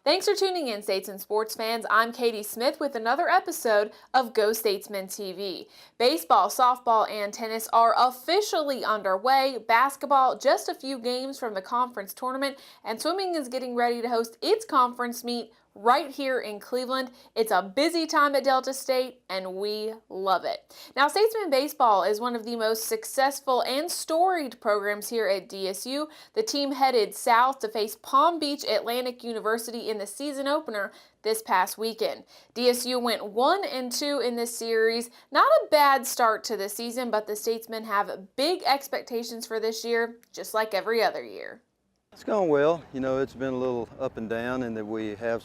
Thanks for tuning in, Statesman sports fans. I'm Katie Smith with another episode of Go Statesmen TV. Baseball, softball, and tennis are officially underway. Basketball, just a few games from the conference tournament, and swimming is getting ready to host its conference meet right here in Cleveland. It's a busy time at Delta State, and we love it. Now, Statesman Baseball is one of the most successful and storied programs here at DSU. The team headed south to face Palm Beach Atlantic University in the season opener this past weekend. DSU went 1-2 in this series. Not a bad start to the season, but the Statesmen have big expectations for this year, just like every other year. It's going well. You know, it's been a little up and down in that we have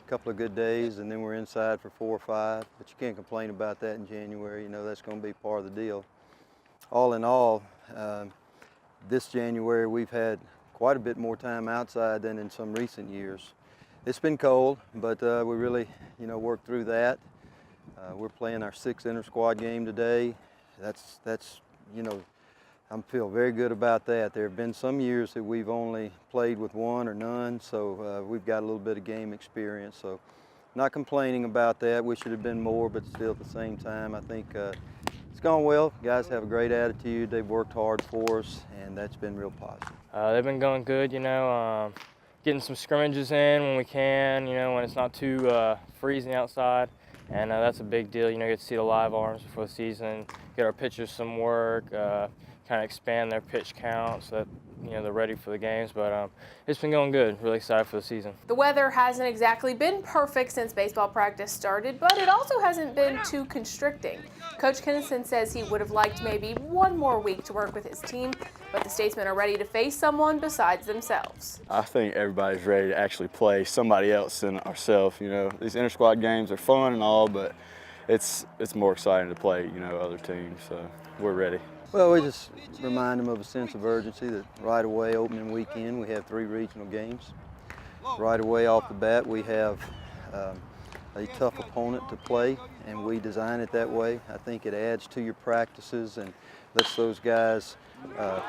couple of good days and then we're inside for 4 or 5, but you can't complain about that in January. You know, that's going to be part of the deal. All in all, this January we've had quite a bit more time outside than in some recent years. It's been cold, but we really, worked through that. We're playing our 6th inter-squad game today. That's I feel very good about that. There have been some years that we've only played with 1 or none, so we've got a little bit of game experience. So not complaining about that. Wish it had been more, but still at the same time, I think it's gone well. Guys have a great attitude. They've worked hard for us, and that's been real positive. They've been going good, getting some scrimmages in when we can, when it's not too freezing outside. And that's a big deal, get to see the live arms before the season, get our pitchers some work, kind of expand their pitch count so that they're ready for the games. But it's been going good. Really excited for the season. The weather hasn't exactly been perfect since baseball practice started, but it also hasn't been too constricting. Coach Kennison says he would have liked maybe 1 more week to work with his team, but the Statesmen are ready to face someone besides themselves. I think everybody's ready to actually play somebody else than ourselves. These inter-squad games are fun and all, but it's more exciting to play, other teams. So we're ready. Well, we just remind them of a sense of urgency that right away, opening weekend, we have 3 regional games. Right away off the bat, we have a tough opponent to play, and we design it that way. I think it adds to your practices and lets those guys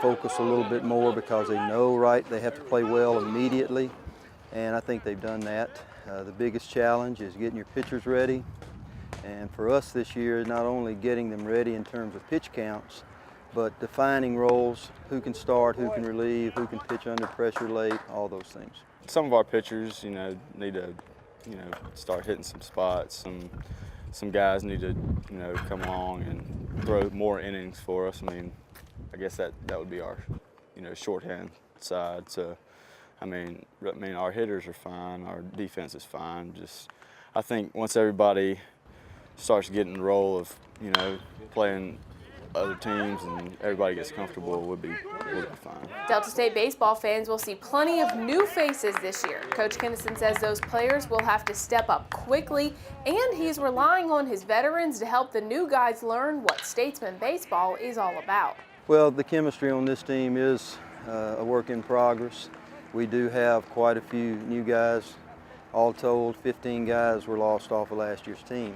focus a little bit more because they know, they have to play well immediately, and I think they've done that. The biggest challenge is getting your pitchers ready, and for us this year, not only getting them ready in terms of pitch counts, but defining roles, who can start, who can relieve, who can pitch under pressure late, all those things. Some of our pitchers, need to, start hitting some spots. Some guys need to, come along and throw more innings for us. I guess that would be our, shorthand side. So, our hitters are fine, our defense is fine. I think once everybody starts getting the role of, playing other teams and everybody gets comfortable, we'll be fine. Delta State baseball fans will see plenty of new faces this year. Coach Kennison says those players will have to step up quickly, and he's relying on his veterans to help the new guys learn what Statesman baseball is all about. Well, the chemistry on this team is a work in progress. We do have quite a few new guys. All told, 15 guys were lost off of last year's team.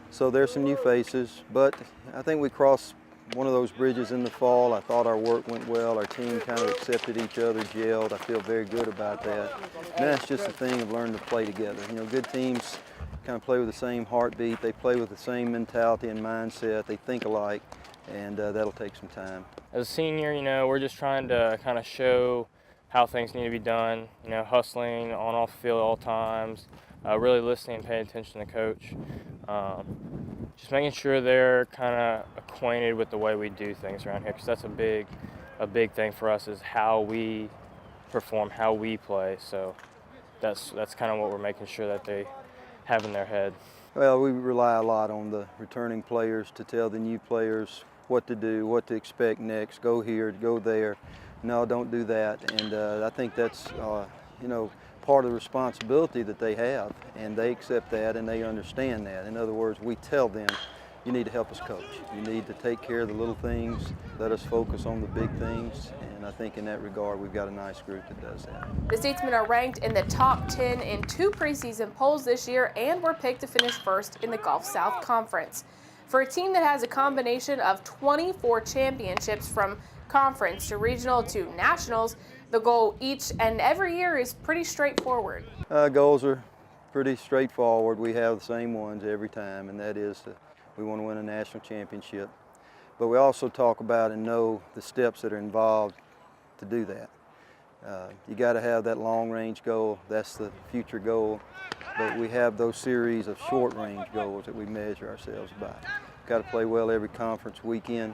So there's some new faces, but I think we crossed one of those bridges in the fall. I thought our work went well. Our team kind of accepted each other, gelled. I feel very good about that. And that's just the thing of learning to play together. Good teams kind of play with the same heartbeat. They play with the same mentality and mindset. They think alike, and that'll take some time. As a senior, we're just trying to kind of show how things need to be done, hustling on off the field at all times, really listening and paying attention to coach. Just making sure they're kind of acquainted with the way we do things around here, because that's a big thing for us is how we perform, how we play. So that's kind of what we're making sure that they have in their head. Well, we rely a lot on the returning players to tell the new players what to do, what to expect next, go here, go there. No, don't do that. And I think that's, part of the responsibility that they have, and they accept that and they understand that. In other words, we tell them, you need to help us coach. You need to take care of the little things, let us focus on the big things, and I think in that regard we've got a nice group that does that. The Statesmen are ranked in the top 10 in 2 preseason polls this year and were picked to finish first in the Gulf South Conference. For a team that has a combination of 24 championships from conference to regional to nationals, The goal each and every year is pretty straightforward. Goals are pretty straightforward. We have the same ones every time, and that is we want to win a national championship. But we also talk about and know the steps that are involved to do that. You got to have that long-range goal. That's the future goal. But we have those series of short-range goals that we measure ourselves by. We've got to play well every conference weekend.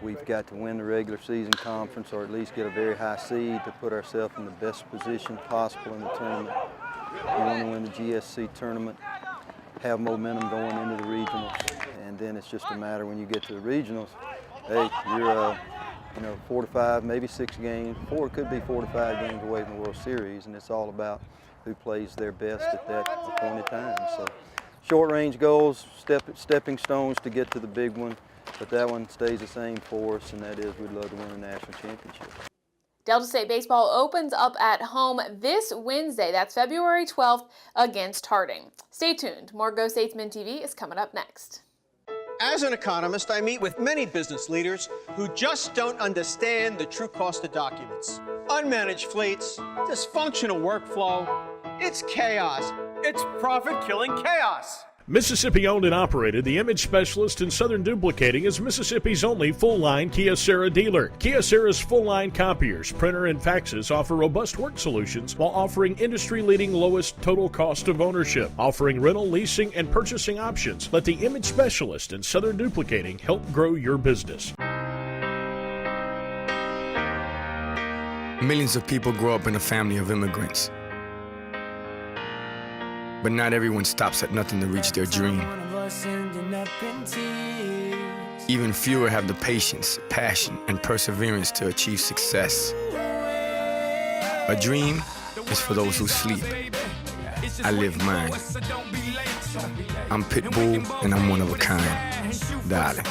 We've got to win the regular season conference, or at least get a very high seed to put ourselves in the best position possible in the tournament. We want to win the GSC tournament, have momentum going into the regionals, and then it's just a matter when you get to the regionals, hey, you're 4 to 5, maybe 6 games, it could be 4 to 5 games away from the World Series, and it's all about who plays their best at that appointed time. So short-range goals, stepping stones to get to the big one, but that one stays the same for us, and that is we'd love to win a national championship. Delta State baseball opens up at home this Wednesday. That's February 12th against Harding. Stay tuned. More Go Statesmen TV is coming up next. As an economist, I meet with many business leaders who just don't understand the true cost of documents. Unmanaged fleets, dysfunctional workflow, it's chaos. It's profit-killing chaos. Mississippi-owned and operated, the Image Specialist in Southern Duplicating is Mississippi's only full-line Kyocera dealer. Kyocera's full-line copiers, printer, and faxes offer robust work solutions while offering industry-leading lowest total cost of ownership. Offering rental, leasing, and purchasing options, let the Image Specialist in Southern Duplicating help grow your business. Millions of people grow up in a family of immigrants. But not everyone stops at nothing to reach their dream. Even fewer have the patience, passion, and perseverance to achieve success. A dream is for those who sleep. I live mine. I'm Pitbull, and I'm one of a kind. Darling.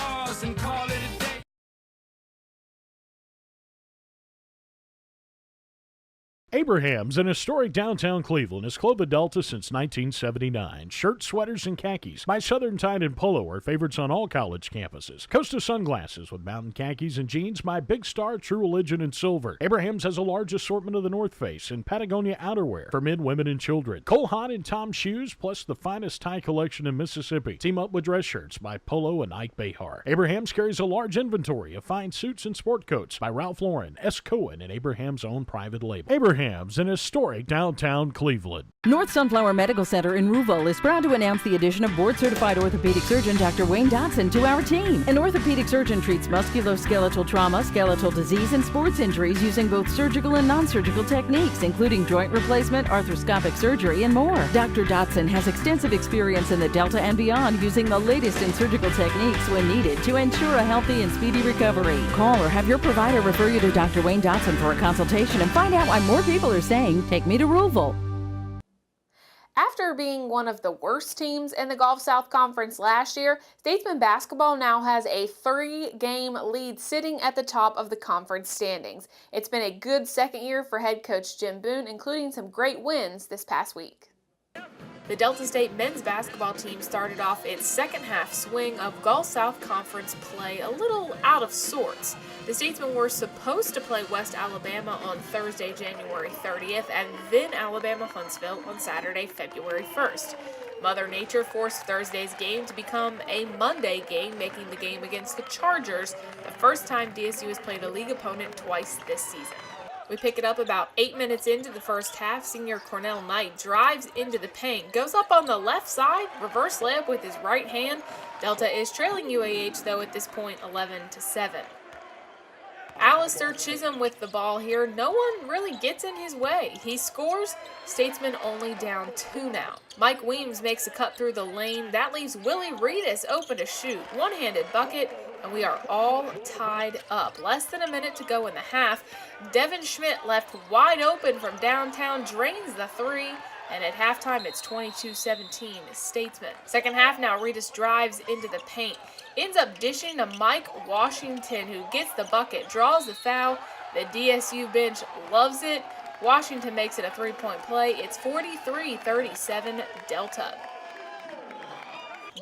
Abraham's, an historic downtown Cleveland, has clothed the Delta since 1979. Shirts, sweaters, and khakis by Southern Tide and Polo are favorites on all college campuses. Costa sunglasses with mountain khakis and jeans by Big Star, True Religion, and Silver. Abraham's has a large assortment of the North Face and Patagonia outerwear for men, women, and children. Cole Haan and Tom shoes, plus the finest tie collection in Mississippi. Team up with dress shirts by Polo and Ike Behar. Abraham's carries a large inventory of fine suits and sport coats by Ralph Lauren, S. Cohen, and Abraham's own private label. Abraham's in historic downtown Cleveland. North Sunflower Medical Center in Rouville is proud to announce the addition of board-certified orthopedic surgeon Dr. Wayne Dotson to our team. An orthopedic surgeon treats musculoskeletal trauma, skeletal disease, and sports injuries using both surgical and non-surgical techniques, including joint replacement, arthroscopic surgery, and more. Dr. Dotson has extensive experience in the Delta and beyond, using the latest in surgical techniques when needed to ensure a healthy and speedy recovery. Call or have your provider refer you to Dr. Wayne Dotson for a consultation and find out why more people are saying, "Take me to Rouville." After being one of the worst teams in the Gulf South Conference last year, Statesman basketball now has a 3-game lead sitting at the top of the conference standings. It's been a good second year for head coach Jim Boone, including some great wins this past week. The Delta State men's basketball team started off its second half swing of Gulf South Conference play a little out of sorts. The Statesmen were supposed to play West Alabama on Thursday, January 30th, and then Alabama-Huntsville on Saturday, February 1st. Mother Nature forced Thursday's game to become a Monday game, making the game against the Chargers the first time DSU has played a league opponent twice this season. We pick it up about 8 minutes into the first half. Senior Cornell Knight drives into the paint, goes up on the left side, reverse layup with his right hand. Delta is trailing UAH, though, at this point 11-7. Alistair Chisholm with the ball here. No one really gets in his way. He scores. Statesmen only down 2 now. Mike Weems makes a cut through the lane. That leaves Willie Reedus open to shoot. One-handed bucket, and we are all tied up. Less than a minute to go in the half. Devin Schmidt left wide open from downtown, drains the 3. And at halftime, it's 22-17 Statesmen. Second half now, Reedus drives into the paint. Ends up dishing to Mike Washington, who gets the bucket, draws the foul. The DSU bench loves it. Washington makes it a 3-point play. It's 43-37 Delta.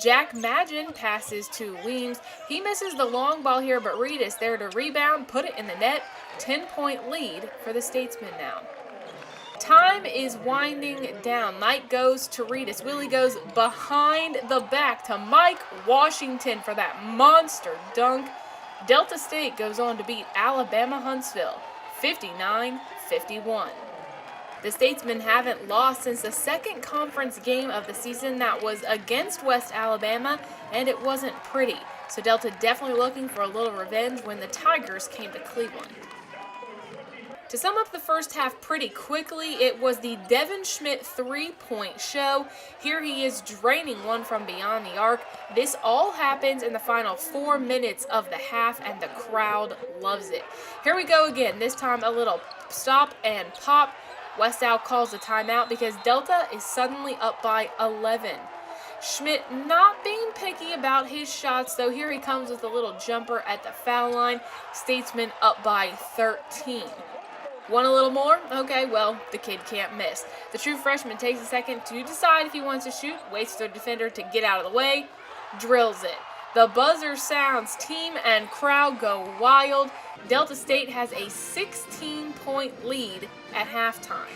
Jack Magin passes to Weems. He misses the long ball here, but Reed is there to rebound, put it in the net. 10-point lead for the Statesmen now. Time is winding down. Mike goes to Reedus. Willie goes behind the back to Mike Washington for that monster dunk. Delta State goes on to beat Alabama Huntsville 59-51. The Statesmen haven't lost since the second conference game of the season. That was against West Alabama, and it wasn't pretty. So Delta definitely looking for a little revenge when the Tigers came to Cleveland. To sum up the first half pretty quickly, it was the Devin Schmidt three-point show. Here he is draining one from beyond the arc. This all happens in the final 4 minutes of the half, and the crowd loves it. Here we go again, this time a little stop and pop. West Al calls the timeout because Delta is suddenly up by 11. Schmidt not being picky about his shots, though. Here he comes with a little jumper at the foul line. Statesmen up by 13. Want a little more? Okay, well, the kid can't miss. The true freshman takes a second to decide if he wants to shoot, waits for the defender to get out of the way, drills it. The buzzer sounds, team and crowd go wild. Delta State has a 16-point lead at halftime.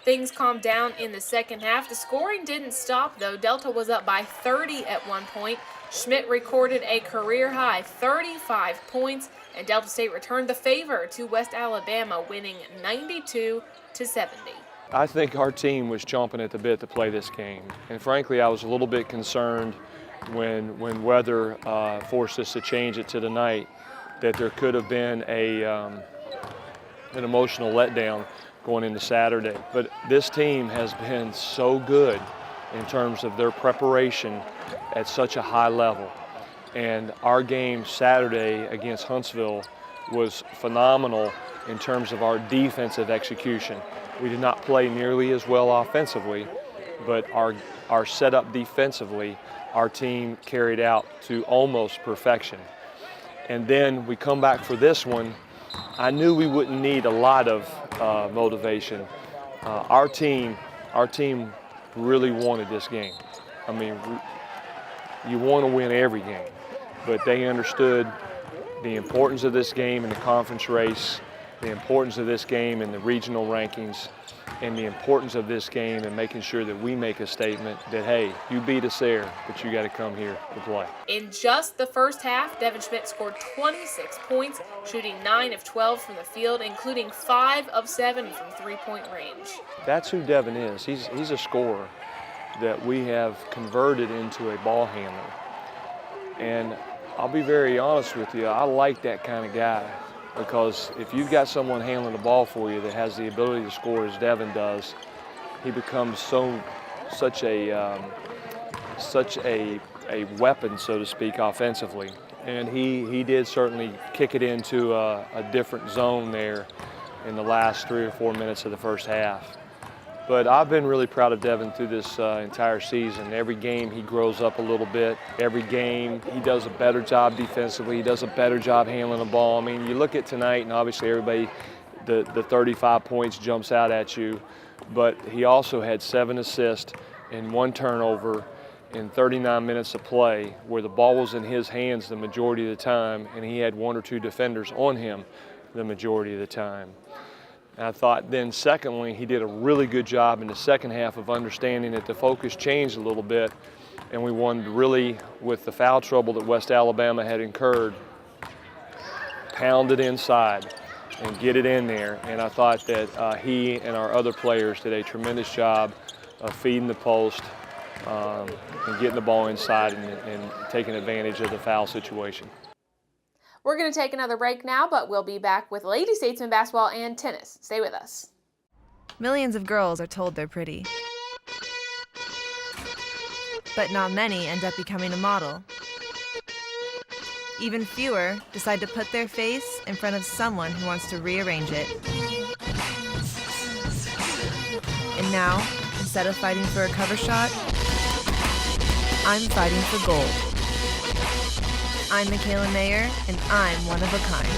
Things calmed down in the second half. The scoring didn't stop, though. Delta was up by 30 at one point. Schmidt recorded a career-high 35 points, and Delta State returned the favor to West Alabama, winning 92-70. I think our team was chomping at the bit to play this game, and frankly, I was a little bit concerned when weather forced us to change it to the night, that there could have been an emotional letdown going into Saturday. But this team has been so good in terms of their preparation at such a high level. And our game Saturday against Huntsville was phenomenal in terms of our defensive execution. We did not play nearly as well offensively, but our setup defensively, our team carried out to almost perfection. And then we come back for this one. I knew we wouldn't need a lot of motivation. Our team really wanted this game. I mean, you want to win every game, but they understood the importance of this game in the conference race, the importance of this game in the regional rankings, and the importance of this game in making sure that we make a statement that, hey, you beat us there, but you got to come here to play. In just the first half, Devin Schmidt scored 26 points, shooting 9 of 12 from the field, including 5 of 7 from three-point range. That's who Devin is. He's a scorer that we have converted into a ball handler. And I'll be very honest with you, I like that kind of guy, because if you've got someone handling the ball for you that has the ability to score as Devin does, he becomes such a weapon, so to speak, offensively. And he did certainly kick it into a different zone there in the last 3 or 4 minutes of the first half. But I've been really proud of Devin through this entire season. Every game he grows up a little bit. Every game he does a better job defensively. He does a better job handling the ball. I mean, you look at tonight, and obviously everybody, the 35 points jumps out at you. But he also had 7 assists and 1 turnover in 39 minutes of play, where the ball was in his hands the majority of the time, and he had 1 or 2 defenders on him the majority of the time. And I thought then, secondly, he did a really good job in the second half of understanding that the focus changed a little bit, and we wanted to really, with the foul trouble that West Alabama had incurred, pound it inside and get it in there. And I thought that he and our other players did a tremendous job of feeding the post and getting the ball inside and taking advantage of the foul situation. We're going to take another break now, but we'll be back with Lady Statesman basketball and tennis. Stay with us. Millions of girls are told they're pretty, but not many end up becoming a model. Even fewer decide to put their face in front of someone who wants to rearrange it. And now, instead of fighting for a cover shot, I'm fighting for gold. I'm Michaela Mayer, and I'm one of a kind.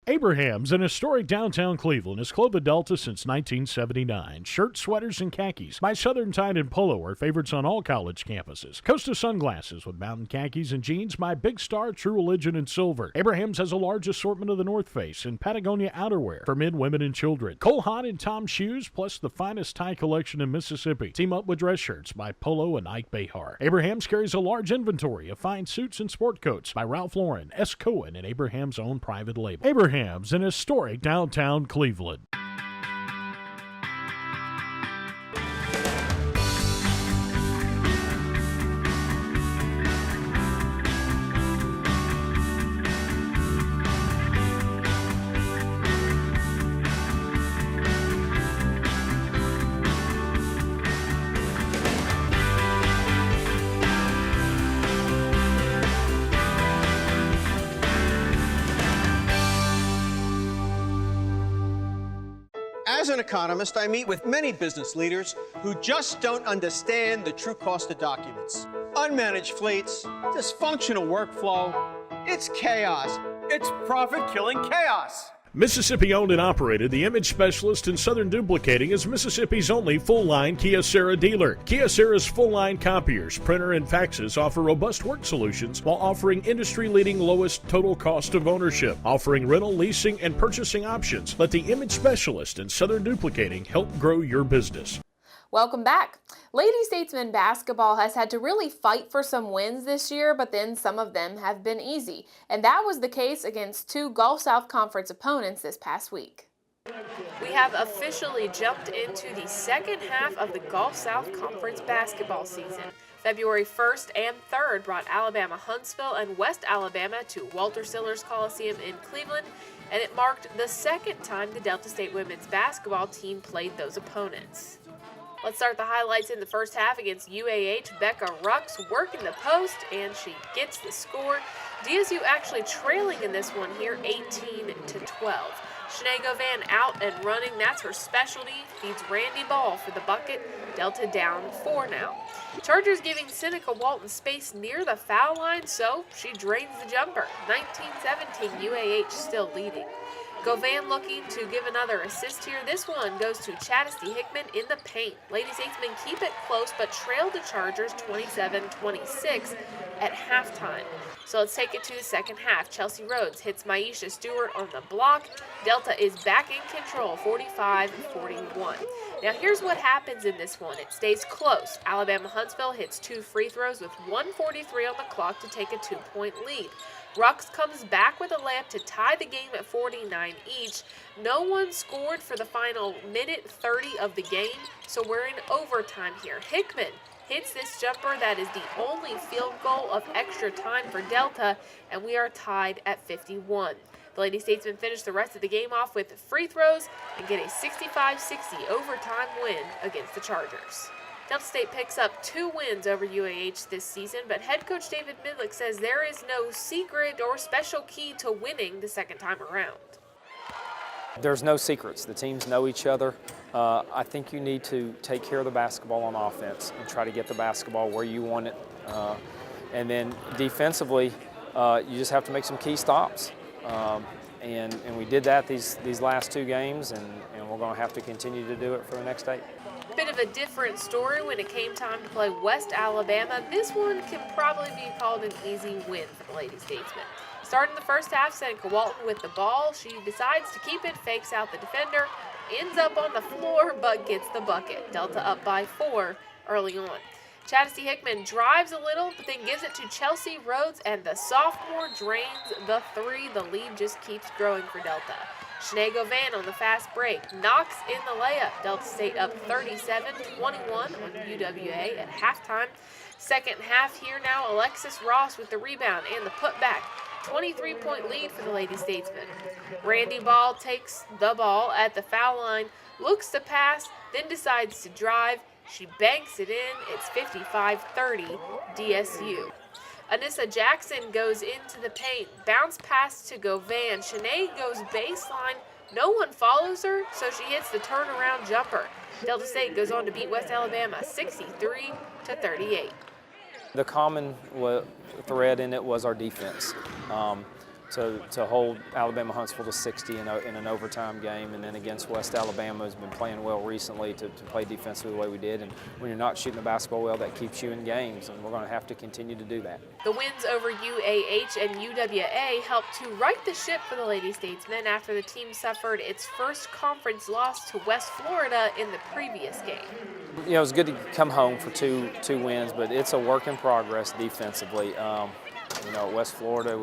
Abraham's, an historic downtown Cleveland, has Club of Delta since 1979. Shirts, sweaters, and khakis. My Southern Tide and Polo are favorites on all college campuses. Costa sunglasses with mountain khakis and jeans. My Big Star, True Religion, and Silver. Abraham's has a large assortment of the North Face and Patagonia outerwear for men, women, and children. Cole Haan and Tom shoes, plus the finest tie collection in Mississippi. Team up with dress shirts by Polo and Ike Behar. Abraham's carries a large inventory of fine suits and sport coats by Ralph Lauren, S. Cohen, and Abraham's own private label. Abraham's in historic downtown Cleveland. As an economist, I meet with many business leaders who just don't understand the true cost of documents. Unmanaged fleets, dysfunctional workflow, it's chaos. It's profit-killing chaos. Mississippi-owned and operated, the Image Specialist in Southern Duplicating is Mississippi's only full-line Kyocera dealer. Kyocera's full-line copiers, printer, and faxes offer robust work solutions while offering industry-leading lowest total cost of ownership, offering rental, leasing, and purchasing options. Let the Image Specialist in Southern Duplicating help grow your business. Welcome back. Lady Statesman basketball has had to really fight for some wins this year, but then some of them have been easy. And that was the case against two Gulf South Conference opponents this past week. We have officially jumped into the second half of the Gulf South Conference basketball season. February 1st and 3rd brought Alabama Huntsville and West Alabama to Walter Sillers Coliseum in Cleveland, and it marked the second time the Delta State women's basketball team played those opponents. Let's start the highlights in the first half against UAH. Becca Rux working the post, and she gets the score. DSU actually trailing in this one here, 18-12. Shanae Govan out and running. That's her specialty. Feeds Randy Ball for the bucket. Delta down 4 now. Chargers giving Seneca Walton space near the foul line, so she drains the jumper. 19-17, UAH still leading. Govan looking to give another assist here. This one goes to Chastity Hickman in the paint. Lady Statesmen keep it close, but trail the Chargers 27-26 at halftime. So let's take it to the second half. Chelsea Rhodes hits Maisha Stewart on the block. Delta is back in control, 45-41. Now here's what happens in this one. It stays close. Alabama Huntsville hits 2 free throws with 1:43 on the clock to take a 2-point lead. Rux comes back with a layup to tie the game at 49 each. No one scored for the final minute 30 of the game, so we're in overtime here. Hickman hits this jumper that is the only field goal of extra time for Delta, and we are tied at 51. The Lady Statesmen finish the rest of the game off with free throws and get a 65-60 overtime win against the Chargers. Delta State picks up 2 wins over UAH this season, but head coach David Midlick says there is no secret or special key to winning the second time around. There's no secrets. The teams know each other. I think you need to take care of the basketball on offense and try to get the basketball where you want it. And then defensively, you just have to make some key stops. And we did that these last 2 games, and we're going to have to continue to do it for the next 8. Bit of a different story when it came time to play West Alabama. This one can probably be called an easy win for the Lady Statesmen. Starting the first half, Seneca Walton with the ball. She decides to keep it, fakes out the defender, ends up on the floor, but gets the bucket. Delta up by 4 early on. Chastity Hickman drives a little, but then gives it to Chelsea Rhodes, and the sophomore drains the 3. The lead just keeps growing for Delta. Shanae Govan on the fast break knocks in the layup. Delta State up 37-21 on UWA at halftime. Second half here now, Alexis Ross with the rebound and the putback. 23-point lead for the Lady Statesmen. Randy Ball takes the ball at the foul line, looks to pass, then decides to drive. She banks it in. It's 55-30 DSU. Anissa Jackson goes into the paint, bounce pass to Govan. Shanae goes baseline. No one follows her, so she hits the turnaround jumper. Delta State goes on to beat West Alabama 63-38. The common thread in it was our defense. to hold Alabama Huntsville to 60 in an overtime game, and then against West Alabama, who's been playing well recently, to play defensively the way we did. And when you're not shooting the basketball well, that keeps you in games, and we're going to have to continue to do that. The wins over UAH and UWA helped to right the ship for the Lady Statesmen after the team suffered its first conference loss to West Florida in the previous game. You know, it was good to come home for two wins, but it's a work in progress defensively. You know, at West Florida,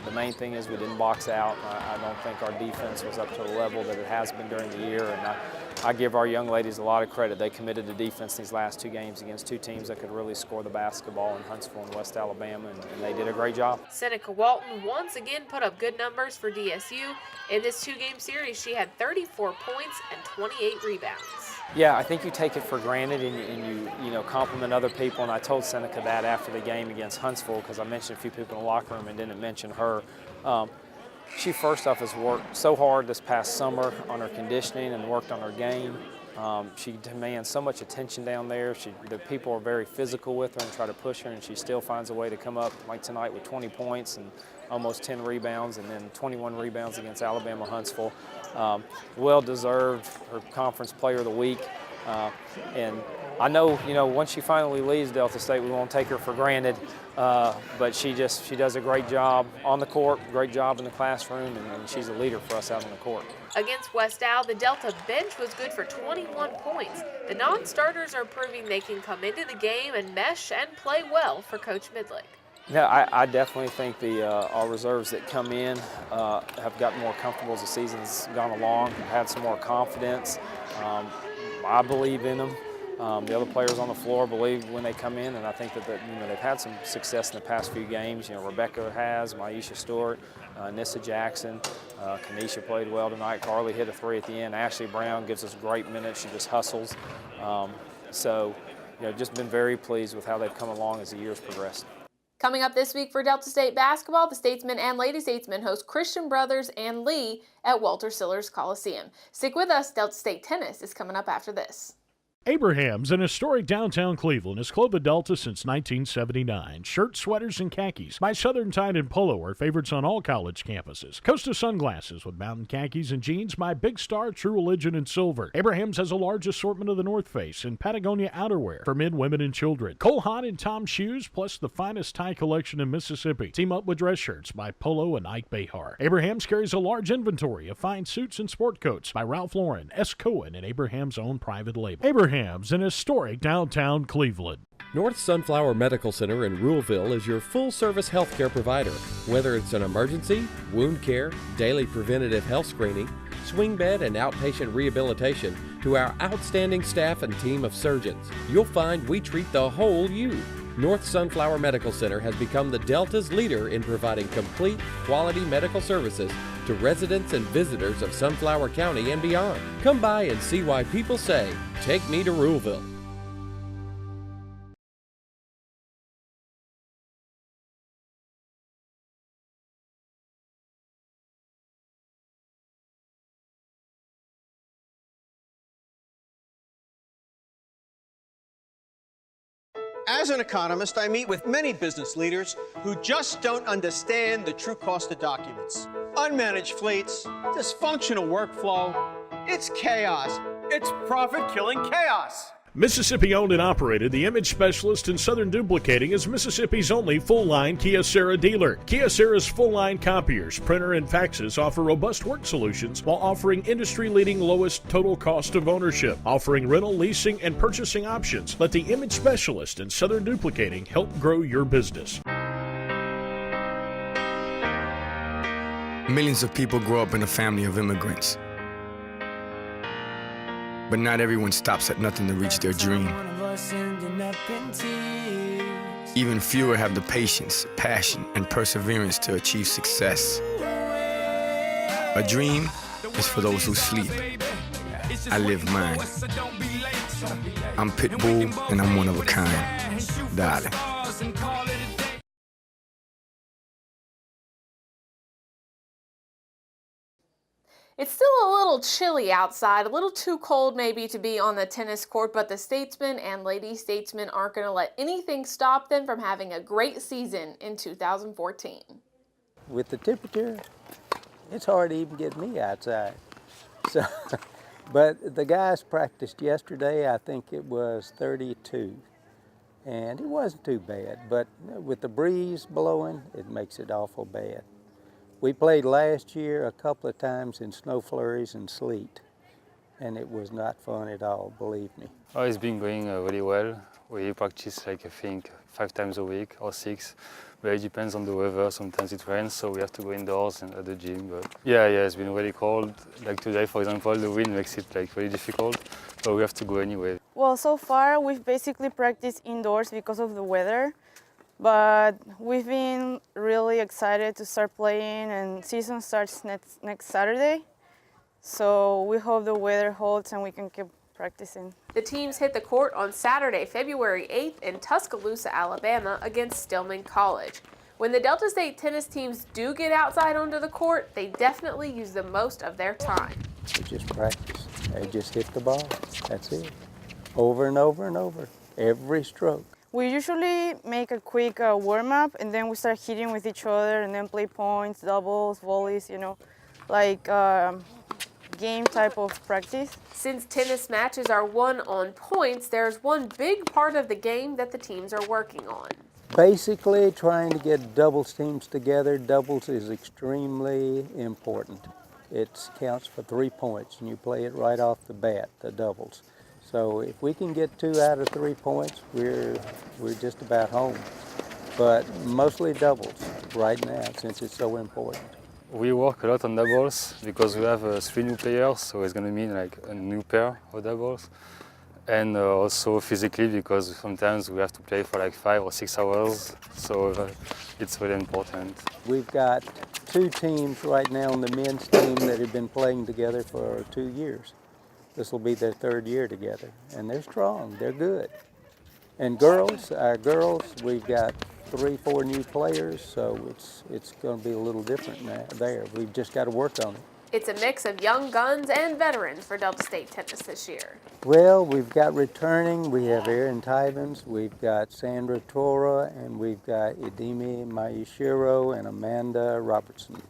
the main thing is we didn't box out. I don't think our defense was up to the level that it has been during the year, and I give our young ladies a lot of credit. They committed to defense these last two games against two teams that could really score the basketball in Huntsville and West Alabama, and they did a great job. Seneca Walton once again put up good numbers for DSU. In this two-game series, she had 34 points and 28 rebounds. Yeah, I think you take it for granted and you know, compliment other people, and I told Seneca that after the game against Huntsville, because I mentioned a few people in the locker room and didn't mention her. She first off has worked so hard this past summer on her conditioning and worked on her game. She demands so much attention down there. The people are very physical with her and try to push her, and she still finds a way to come up, like tonight, with 20 points and almost 10 rebounds, and then 21 rebounds against Alabama Huntsville. Well-deserved her Conference Player of the Week. And I know, you know, once she finally leaves Delta State, we won't take her for granted. But she does a great job on the court, great job in the classroom, and she's a leader for us out on the court. Against West Al, the Delta bench was good for 21 points. The non-starters are proving they can come into the game and mesh and play well for Coach Midlick. Yeah, I definitely think our reserves that come in have gotten more comfortable as the season's gone along, have had some more confidence. I believe in them. The other players on the floor believe when they come in, and I think that you know, they've had some success in the past few games. You know, Rebecca has, Maisha Stewart, Nissa Jackson, Kanisha played well tonight. Carly hit a three at the end. Ashley Brown gives us great minutes. She just hustles. So, you know, just been very pleased with how they've come along as the years progressed. Coming up this week for Delta State basketball, the Statesmen and Lady Statesmen host Christian Brothers and Lee at Walter Sillers Coliseum. Stick with us. Delta State tennis is coming up after this. Abraham's, in historic downtown Cleveland, has clothed the Delta since 1979. Shirts, sweaters, and khakis by Southern Tide and Polo are favorites on all college campuses. Costa sunglasses with mountain khakis and jeans by Big Star, True Religion, and Silver. Abraham's has a large assortment of the North Face and Patagonia outerwear for men, women, and children. Cole Haan and Tom shoes, plus the finest tie collection in Mississippi. Team up with dress shirts by Polo and Ike Behar. Abraham's carries a large inventory of fine suits and sport coats by Ralph Lauren, S. Cohen, and Abraham's own private label. Abraham's in historic downtown Cleveland. North Sunflower Medical Center in Ruleville is your full-service healthcare provider. Whether it's an emergency, wound care, daily preventative health screening, swing bed and outpatient rehabilitation, to our outstanding staff and team of surgeons, you'll find we treat the whole you. North Sunflower Medical Center has become the Delta's leader in providing complete, quality medical services to residents and visitors of Sunflower County and beyond. Come by and see why people say, "Take me to Ruleville." As an economist, I meet with many business leaders who just don't understand the true cost of documents. Unmanaged fleets, dysfunctional workflow, it's chaos. It's profit-killing chaos. Mississippi-owned and operated, the Image Specialist in Southern Duplicating is Mississippi's only full-line Kyocera dealer. Kyocera's full-line copiers, printer, and faxes offer robust work solutions while offering industry-leading lowest total cost of ownership. Offering rental, leasing, and purchasing options, let the Image Specialist in Southern Duplicating help grow your business. Millions of people grow up in a family of immigrants. But not everyone stops at nothing to reach their dream. Even fewer have the patience, passion, and perseverance to achieve success. A dream is for those who sleep. I live mine. I'm Pitbull, and I'm one of a kind. Darling. It's still a little chilly outside, a little too cold maybe to be on the tennis court, but the Statesmen and Lady Statesmen aren't going to let anything stop them from having a great season in 2014. with the temperature, it's hard to even get me outside. So, but the guys practiced yesterday. I think it was 32, and it wasn't too bad. But with the breeze blowing, it makes it awful bad. We played last year a couple of times in snow flurries and sleet, and it was not fun at all, believe me. Oh, it's been going really well. We practice like I think 5 times a week or 6, but it depends on the weather. Sometimes it rains, so we have to go indoors and at the gym. But yeah, it's been really cold. Like today, for example, the wind makes it like really difficult, but we have to go anyway. Well, so far we've basically practiced indoors because of the weather, but we've been really excited to start playing, and season starts next Saturday. So we hope the weather holds and we can keep practicing. The teams hit the court on Saturday, February 8th in Tuscaloosa, Alabama against Stillman College. When the Delta State tennis teams do get outside onto the court, they definitely use the most of their time. They just practice. They just hit the ball. That's it. Over and over and over, every stroke. We usually make a quick warm-up, and then we start hitting with each other and then play points, doubles, volleys, you know, like game type of practice. Since tennis matches are won on points, there's one big part of the game that the teams are working on. Basically, trying to get doubles teams together. Doubles is extremely important. It counts for 3 points, and you play it right off the bat, the doubles. So if we can get 2 out of 3 points, we're just about home. But mostly doubles right now, since it's so important. We work a lot on doubles because we have 3 new players, so it's going to mean like a new pair of doubles. And also physically, because sometimes we have to play for like 5 or 6 hours, so it's really important. We've got 2 teams right now on the men's team that have been playing together for 2 years. This will be their 3rd year together, and they're strong, they're good. And girls, our girls, we've got 3, 4 new players, so it's going to be a little different now there. We've just got to work on it. It's a mix of young guns and veterans for Delta State tennis this year. Well, we've got returning. We have Erin Tivens, we've got Sandra Tora, and we've got Idemi Mayushiro and Amanda Robertson.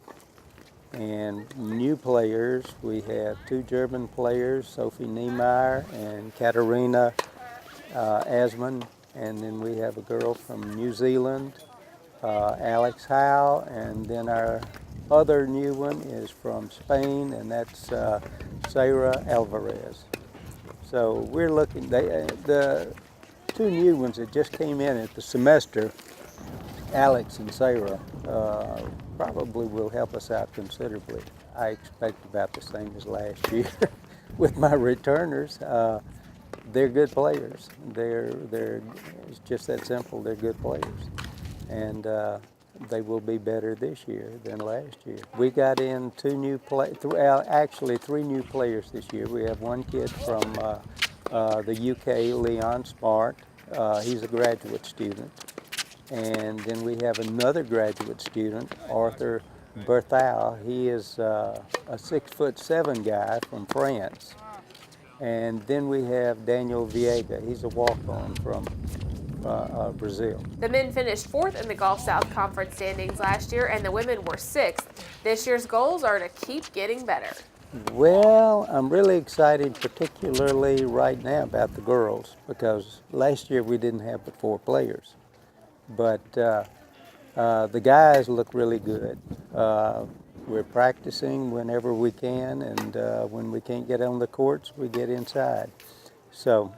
And new players, we have 2 German players, Sophie Niemeyer and Katarina Asman. And then we have a girl from New Zealand, Alex Howe, and then our other new one is from Spain, and that's Sarah Alvarez. So we're looking, the 2 new ones that just came in at the semester, Alex and Sarah, probably will help us out considerably. I expect about the same as last year with my returners. They're good players. It's just that simple. They're good players, and they will be better this year than last year. We got in 3 new players this year. We have 1 kid from the UK, Leon Smart. He's a graduate student, and then we have another graduate student, Arthur Berthal. He is a 6'7" guy from France. And then we have Daniel Viega. He's a walk-on from Brazil. The men finished 4th in the Gulf South Conference standings last year, and the women were 6th. This year's goals are to keep getting better. Well, I'm really excited, particularly right now, about the girls, because last year we didn't have but 4 players. But the guys look really good. We're practicing whenever we can, and when we can't get on the courts, we get inside. So,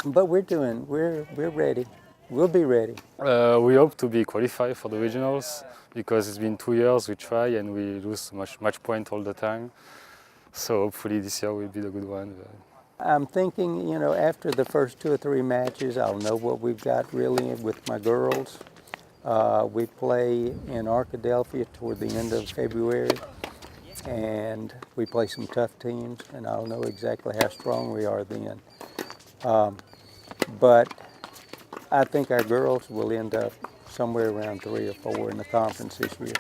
but we're ready. We'll be ready. We hope to be qualified for the regionals because it's been 2 years we try and we lose much point all the time. So hopefully this year will be the good one. I'm thinking, you know, after the first 2 or 3 matches, I'll know what we've got really with my girls. We play in Arkadelphia toward the end of February, and we play some tough teams, and I'll know exactly how strong we are then. But I think our girls will end up somewhere around 3 or 4 in the conference this year.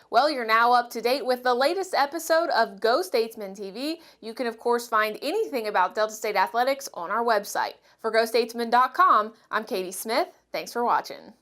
Well, you're now up to date with the latest episode of Go Statesman TV. You can, of course, find anything about Delta State athletics on our website. For GoStatesmen.com, I'm Katie Smith. Thanks for watching.